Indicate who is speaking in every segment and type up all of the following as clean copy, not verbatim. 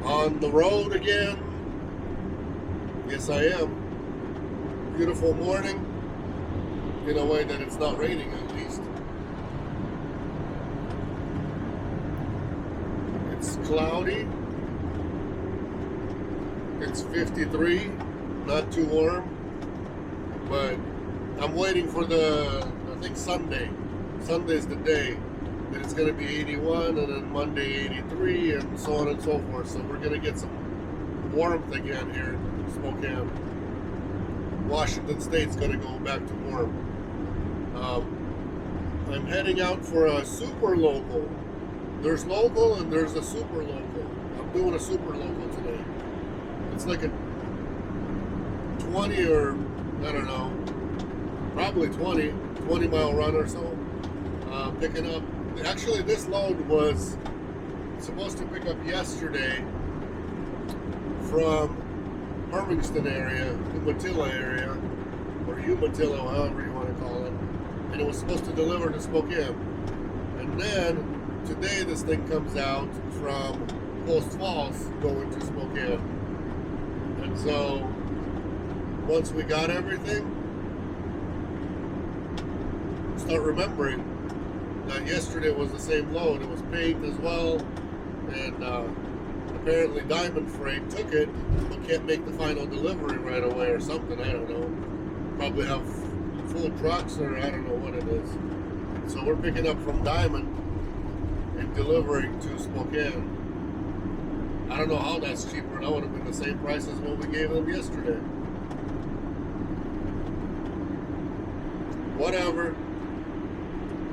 Speaker 1: On the road again. Yes, I am. Beautiful morning. In a way that it's not raining, at least. It's cloudy. It's 53. Not too warm. But I'm waiting for I think Sunday. Sunday's the day that it's going to be 81, and then Monday 83, and so on and so forth. So we're going to get some warmth again here in Spokane. Washington State's going to go back to warm. I'm heading out for a super local. There's local and there's a super local. I'm doing a super local today. It's like a 20 or, I don't know, probably 20 mile run or so. Picking up, actually this load was supposed to pick up yesterday from Hermiston area, Umatilla area, or Umatilla, however you want to call it, and it was supposed to deliver to Spokane. And then today this thing comes out from Post Falls going to Spokane. And so once we got everything, start remembering that yesterday was the same load. It was paint as well, and apparently Diamond Freight took it, but can't make the final delivery right away or something. I don't know. Probably have full trucks, or I don't know what it is. So we're picking up from Diamond and delivering to Spokane. I don't know how that's cheaper. That would have been the same price as what we gave them yesterday. Whatever.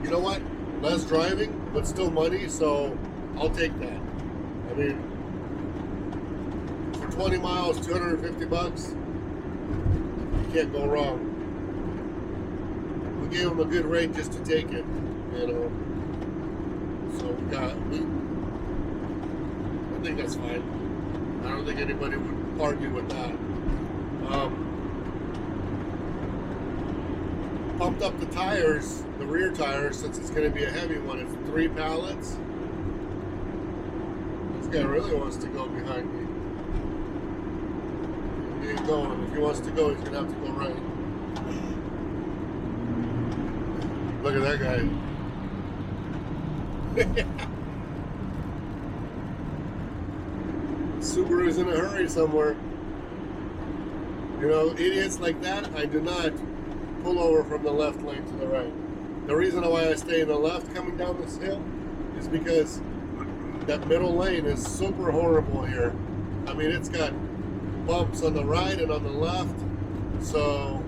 Speaker 1: You know what? Less driving, but still money, so I'll take that. I mean, for 20 miles, 250 bucks, you can't go wrong. We gave them a good rate just to take it, you know. So I think that's fine. I don't think anybody would argue with that. Pumped up the tires, the rear tires, since it's going to be a heavy one. It's 3 pallets. This guy really wants to go behind me. He ain't going. If he wants to go, he's going to have to go right. Look at that guy. Subaru's in a hurry somewhere. You know, idiots like that, I do not pull over from the left lane to the right. The reason why I stay in the left coming down this hill is because that middle lane is super horrible here. I mean, it's got bumps on the right and on the left, so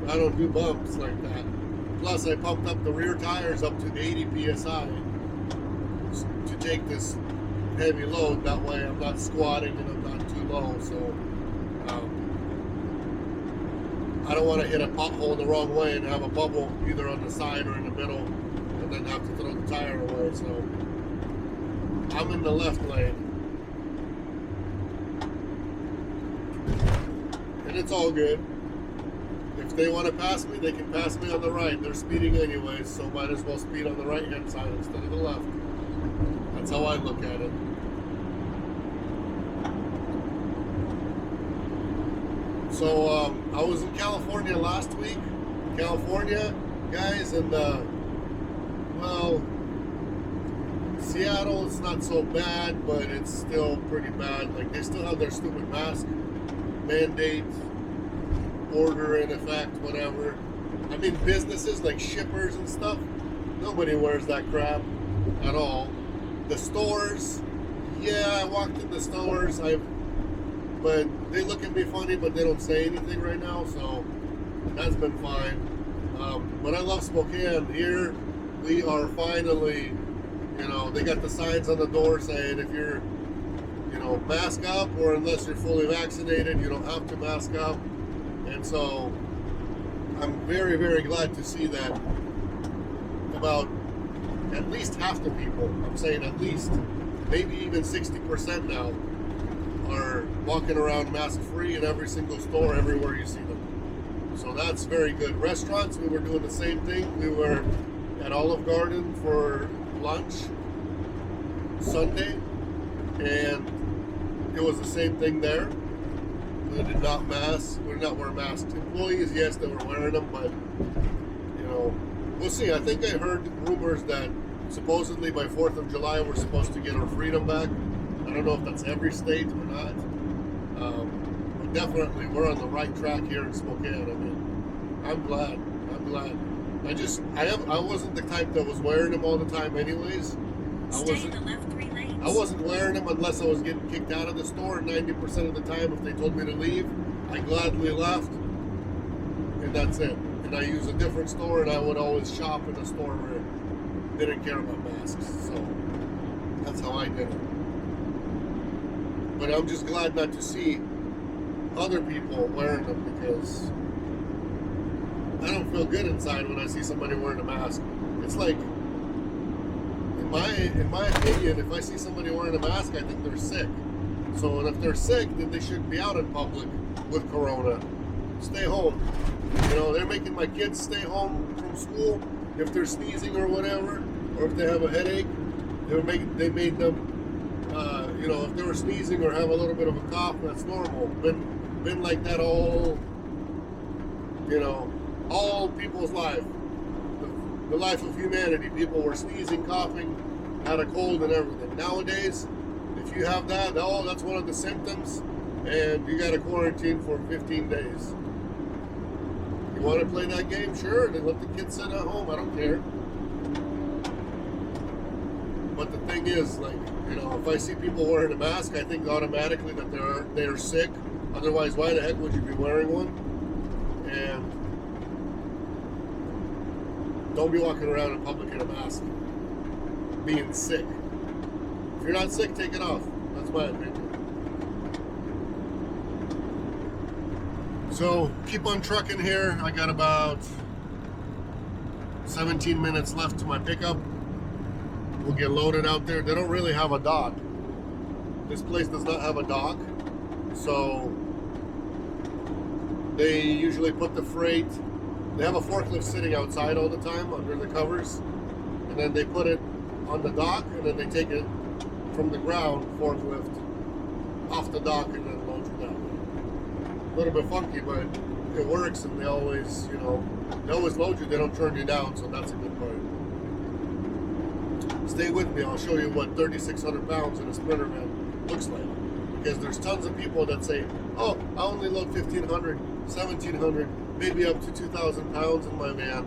Speaker 1: I don't do bumps like that. Plus, I pumped up the rear tires up to 80 psi to take this heavy load. That way I'm not squatting and I'm not too low, so I don't want to hit a pothole the wrong way and have a bubble either on the side or in the middle and then have to throw the tire away. So I'm in the left lane. And it's all good. If they want to pass me, they can pass me on the right. They're speeding anyways, so might as well speed on the right-hand side instead of the left. That's how I look at it. So I was in California last week. California, guys, and well, Seattle, it's not so bad, but it's still pretty bad. Like, they still have their stupid mask mandate order in effect, whatever. I mean, businesses like shippers and stuff, nobody wears that crap at all. The stores, yeah, I walked in the stores, but they look at me funny, but they don't say anything right now, so that's been fine. But I love Spokane. Here, we are finally, you know, they got the signs on the door saying if you're, you know, mask up, or unless you're fully vaccinated, you don't have to mask up. And so I'm very, very glad to see that about at least half the people, I'm saying at least, maybe even 60% now, are walking around mask-free in every single store, everywhere you see them. So that's very good. Restaurants, we were doing the same thing. We were at Olive Garden for lunch Sunday, and it was the same thing there. They did not wear masks. Employees, yes, they were wearing them, but we'll see. I think I heard rumors that supposedly by 4th of July we're supposed to get our freedom back. I don't know if that's every state or not. But definitely we're on the right track here in Spokane. I mean, I'm glad. I wasn't the type that was wearing them all the time anyways. I wasn't wearing them unless I was getting kicked out of the store. 90% of the time, if they told me to leave, I gladly left, and that's it. And I use a different store, and I would always shop in a store where didn't care about masks. So that's how I did it. But I'm just glad not to see other people wearing them, because I don't feel good inside when I see somebody wearing a mask. It's like, in my opinion, if I see somebody wearing a mask, I think they're sick. So, and if they're sick, then they shouldn't be out in public with corona. Stay home. They're making my kids stay home from school if they're sneezing or whatever, or if they have a headache. They made them, if they were sneezing or have a little bit of a cough, that's normal. Been like that all people's life. The life of humanity. People were sneezing, coughing, had a cold and everything. Nowadays, if you have that, that's one of the symptoms, and you got to quarantine for 15 days. You want to play that game? Sure, then let the kids sit at home. I don't care. But the thing is, if I see people wearing a mask, I think automatically that they're sick. Otherwise, why the heck would you be wearing one? And don't be walking around in public in a mask, being sick. If you're not sick, take it off. That's my opinion. So, keep on trucking here. I got about 17 minutes left to my pickup. We'll get loaded out there. They don't really have a dock. This place does not have a dock. So, they usually put the freight. They have a forklift sitting outside all the time under the covers, and then they put it on the dock, and then they take it from the ground, forklift, off the dock, and then load you down. A little bit funky, but it works, and they always load you. They don't turn you down, so that's a good part. Stay with me. I'll show you what 3,600 pounds in a Sprinter van looks like, because there's tons of people that say, oh, I only load 1,500, 1,700, maybe up to 2,000 pounds in my van.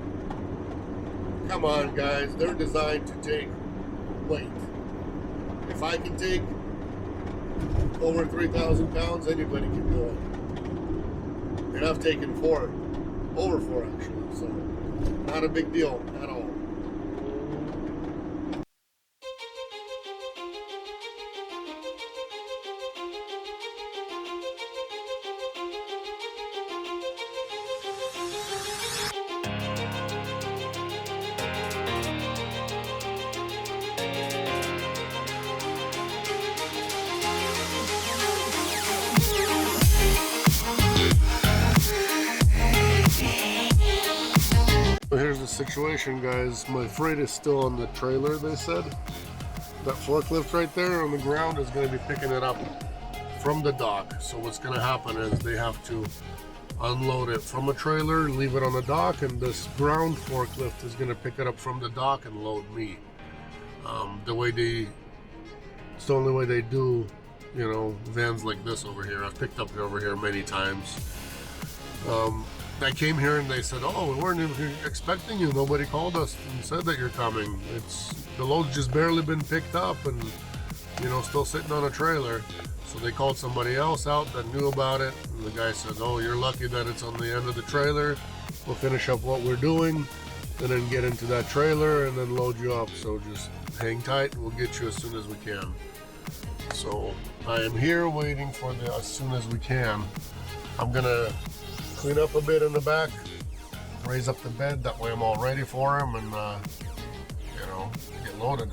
Speaker 1: Come on, guys. They're designed to take weight. If I can take over 3,000 pounds, anybody can do it. And I've taken over 4 actually, so not a big deal at all. Here's the situation, guys. My freight is still on the trailer, they said. That forklift right there on the ground is going to be picking it up from the dock. So what's going to happen is they have to unload it from a trailer, leave it on the dock, and this ground forklift is going to pick it up from the dock and load me. It's the only way they do, vans like this over here. I've picked up over here many times. I came here and they said, oh, we weren't even expecting you. Nobody called us and said that you're coming. The load's just barely been picked up and, still sitting on a trailer. So they called somebody else out that knew about it. And the guy said, oh, you're lucky that it's on the end of the trailer. We'll finish up what we're doing and then get into that trailer and then load you up. So just hang tight and we'll get you as soon as we can. So I am here waiting for the as soon as we can. I'm gonna clean up a bit in the back, raise up the bed, that way I'm all ready for him and get loaded.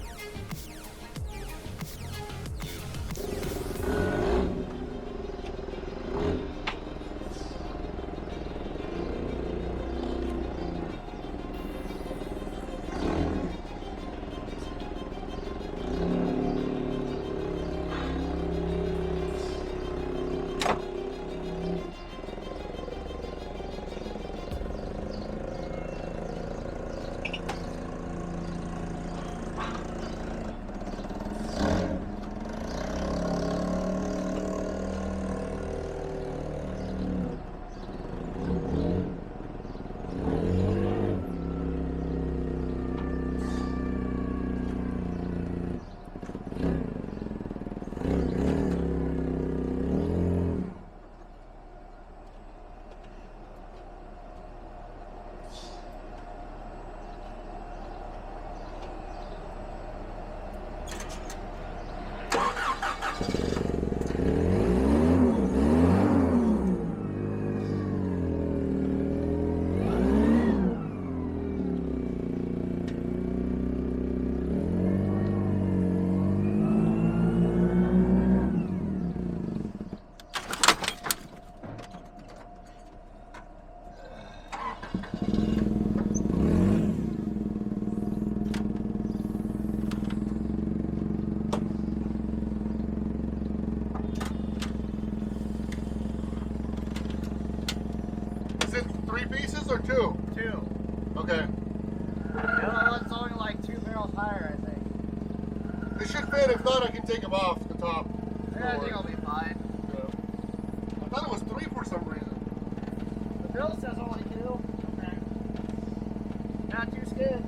Speaker 1: 3 pieces or 2?
Speaker 2: 2.
Speaker 1: Okay.
Speaker 2: The other one's only like 2 barrels higher, I think.
Speaker 1: It should fit. If not, I can take them off the top.
Speaker 2: Yeah, I think I'll be fine.
Speaker 1: Yeah. I thought it was 3 for some reason.
Speaker 2: The bill says only 2. Okay. Not too skid.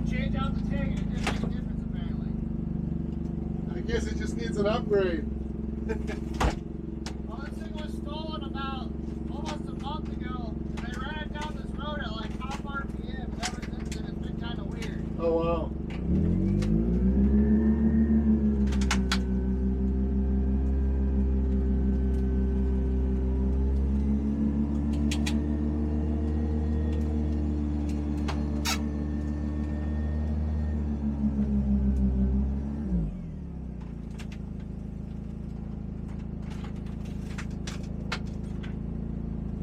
Speaker 2: Change out the tank and it didn't make a difference apparently.
Speaker 1: I guess it just needs an upgrade.
Speaker 2: Well, this thing was stolen about almost a month ago. And they ran it down this road at like top RPM, and ever since then it's been kind of weird.
Speaker 1: Oh wow.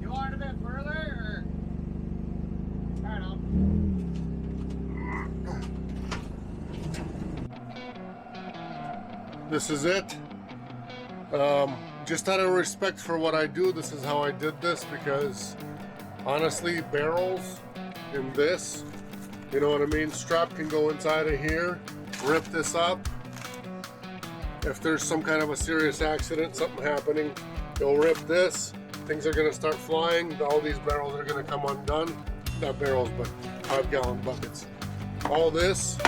Speaker 2: You want it a bit further, or? I don't know.
Speaker 1: This is it. Just out of respect for what I do, this is how I did this, because honestly, barrels in this, you know what I mean? Strap can go inside of here, rip this up. If there's some kind of a serious accident, something happening, it'll rip this. Things are gonna start flying. All these barrels are gonna come undone. Not barrels, but 5-gallon buckets. All this,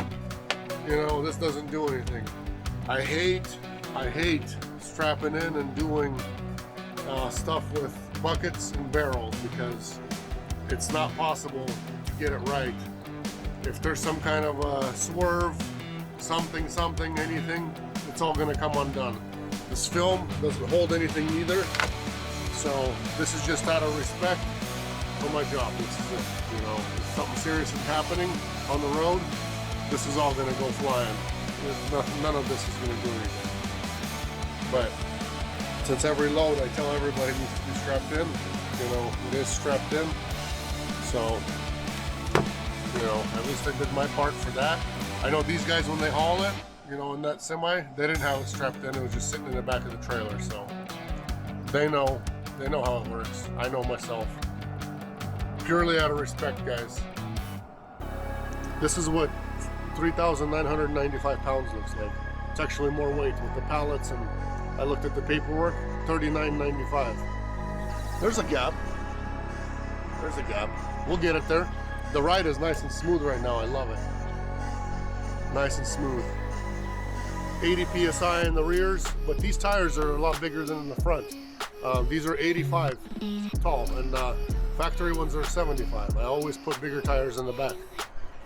Speaker 1: you know, this doesn't do anything. I hate strapping in and doing stuff with buckets and barrels, because it's not possible to get it right. If there's some kind of a swerve, something, anything, it's all gonna come undone. This film doesn't hold anything either, so this is just out of respect for my job. This is it, you know. If something serious is happening on the road, this is all gonna go flying. None of this is gonna do anything. But since every load, I tell everybody needs to be strapped in. You know, it is strapped in. So, you know, at least I did my part for that. I know these guys, when they haul it, you know, in that semi, they didn't have it strapped in. It was just sitting in the back of the trailer. So they know how it works. I know myself. Purely out of respect, guys. This is what 3,995 pounds looks like. It's actually more weight with the pallets, and I looked at the paperwork, 39.95. There's a gap. There's a gap. We'll get it there. The ride is nice and smooth right now. I love it. Nice and smooth. 80 PSI in the rears, but these tires are a lot bigger than in the front. These are 85 tall, and factory ones are 75. I always put bigger tires in the back.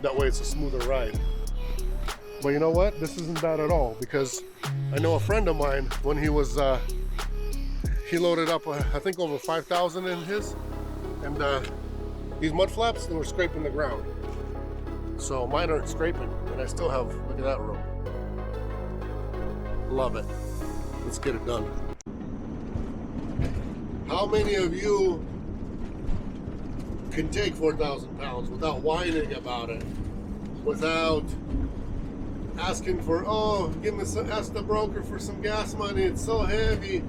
Speaker 1: That way it's a smoother ride. But you know what? This isn't bad at all, because I know a friend of mine, when he was, he loaded up, I think over 5,000 in his, and these mud flaps, they were scraping the ground. So mine aren't scraping, and I still have, look at that room. Love it. Let's get it done. How many of you can take 4,000 pounds without whining about it, without asking for, oh, give me some, ask the broker for some gas money, it's so heavy.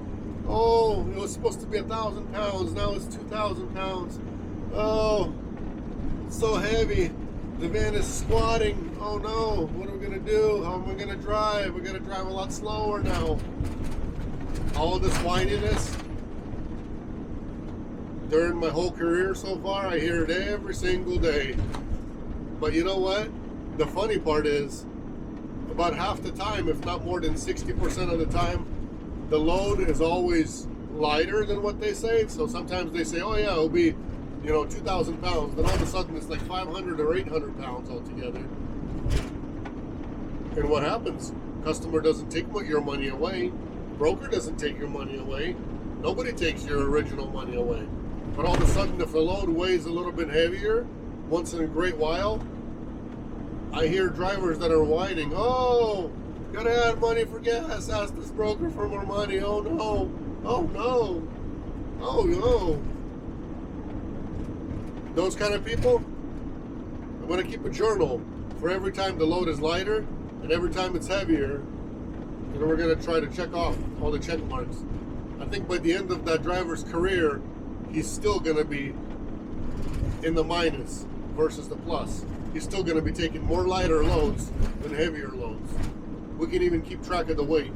Speaker 1: Oh, it was supposed to be 1,000 pounds, now it's 2,000 pounds. Oh, it's so heavy. The van is squatting. Oh no, what are we gonna do? How am I gonna drive? We're gonna drive a lot slower now. All of this whininess, during my whole career so far, I hear it every single day. But you know what? The funny part is, about half the time, if not more than 60% of the time, the load is always lighter than what they say. So sometimes they say, oh yeah, it'll be, 2,000 pounds. Then all of a sudden it's like 500 or 800 pounds altogether. And what happens? Customer doesn't take your money away. Broker doesn't take your money away. Nobody takes your original money away. But all of a sudden, if the load weighs a little bit heavier, once in a great while, I hear drivers that are whining, oh, gotta add money for gas, ask this broker for more money, oh no, oh no, oh no. Those kind of people, I'm gonna keep a journal for every time the load is lighter and every time it's heavier, and we're gonna try to check off all the check marks. I think by the end of that driver's career, he's still going to be in the minus versus the plus. He's still going to be taking more lighter loads than heavier loads. We can even keep track of the weight.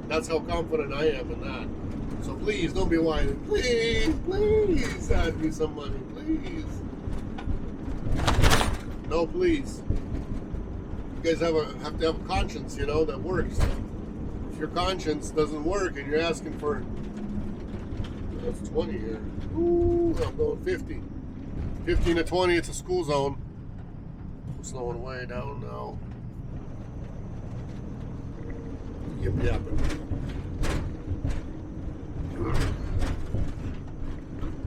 Speaker 1: That's how confident I am in that. So please don't be whining. Please, please add me some money, please. No, please. You guys have to have a conscience, that works. If your conscience doesn't work and you're asking for, that's 20 here. Ooh, I'm going 50. 15 to 20, it's a school zone. I'm slowing way down now. Yip yapping.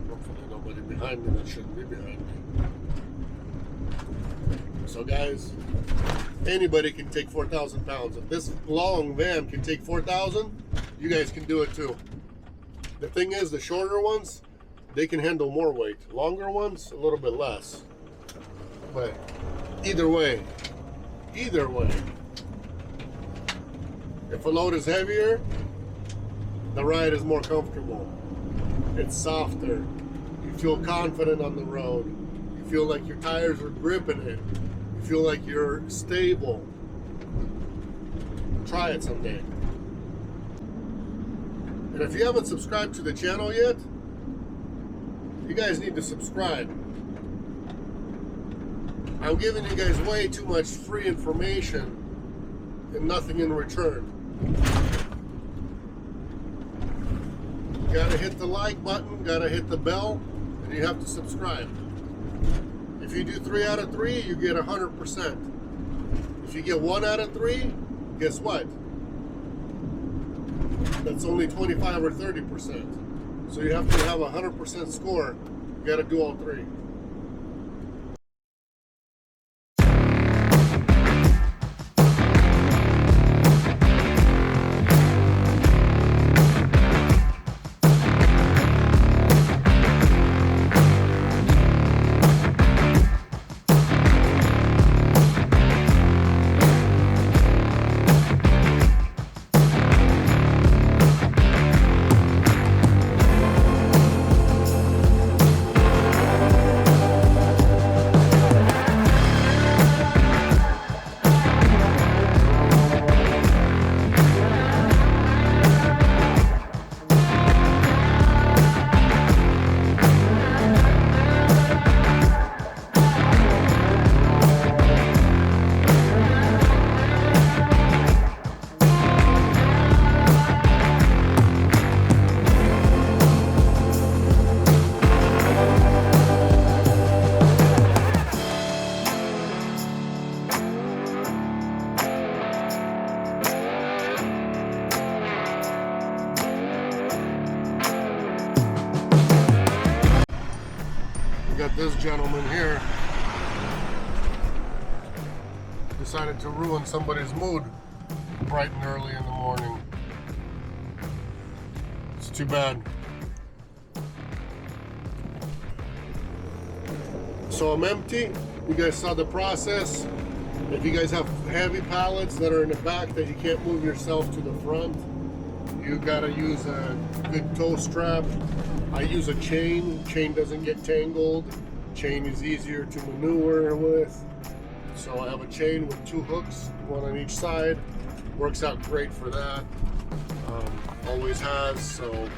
Speaker 1: Hopefully nobody behind me that shouldn't be behind me. So guys, anybody can take 4,000 pounds. If this long van can take 4,000, you guys can do it too. The thing is, the shorter ones, they can handle more weight. Longer ones, a little bit less. But either way, if a load is heavier, the ride is more comfortable. It's softer. You feel confident on the road. You feel like your tires are gripping it. You feel like you're stable. Try it someday. And if you haven't subscribed to the channel yet, you guys need to subscribe. I'm giving you guys way too much free information and nothing in return. You gotta hit the like button, gotta hit the bell, and you have to subscribe. If you do 3 out of 3, you get 100%. If you get 1 out of 3, guess what? That's only 25 or 30%. So you have to have a 100% score. You got to do all 3. Got this gentleman here decided to ruin somebody's mood bright and early in the morning. It's too bad. So I'm empty. You guys saw the process. If you guys have heavy pallets that are in the back that you can't move yourself to the front, you gotta use a good tow strap. I use a chain. Chain doesn't get tangled. Chain is easier to maneuver with. So I have a chain with 2 hooks, one on each side. Works out great for that. Always has. So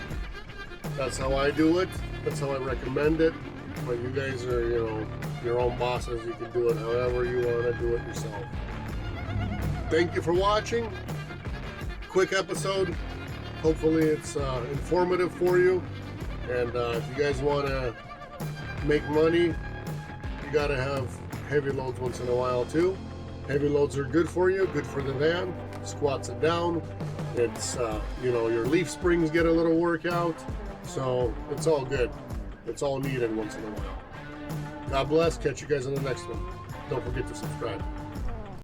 Speaker 1: that's how I do it. That's how I recommend it. But you guys are, you know, your own bosses. You can do it however you want to do it yourself. Thank you for watching. Quick episode. Hopefully it's informative for you. And if you guys want to make money, you got to have heavy loads once in a while too. Heavy loads are good for you, good for the van. Squats it down. It's, you know, your leaf springs get a little workout. So it's all good. It's all needed once in a while. God bless. Catch you guys on the next one. Don't forget to subscribe.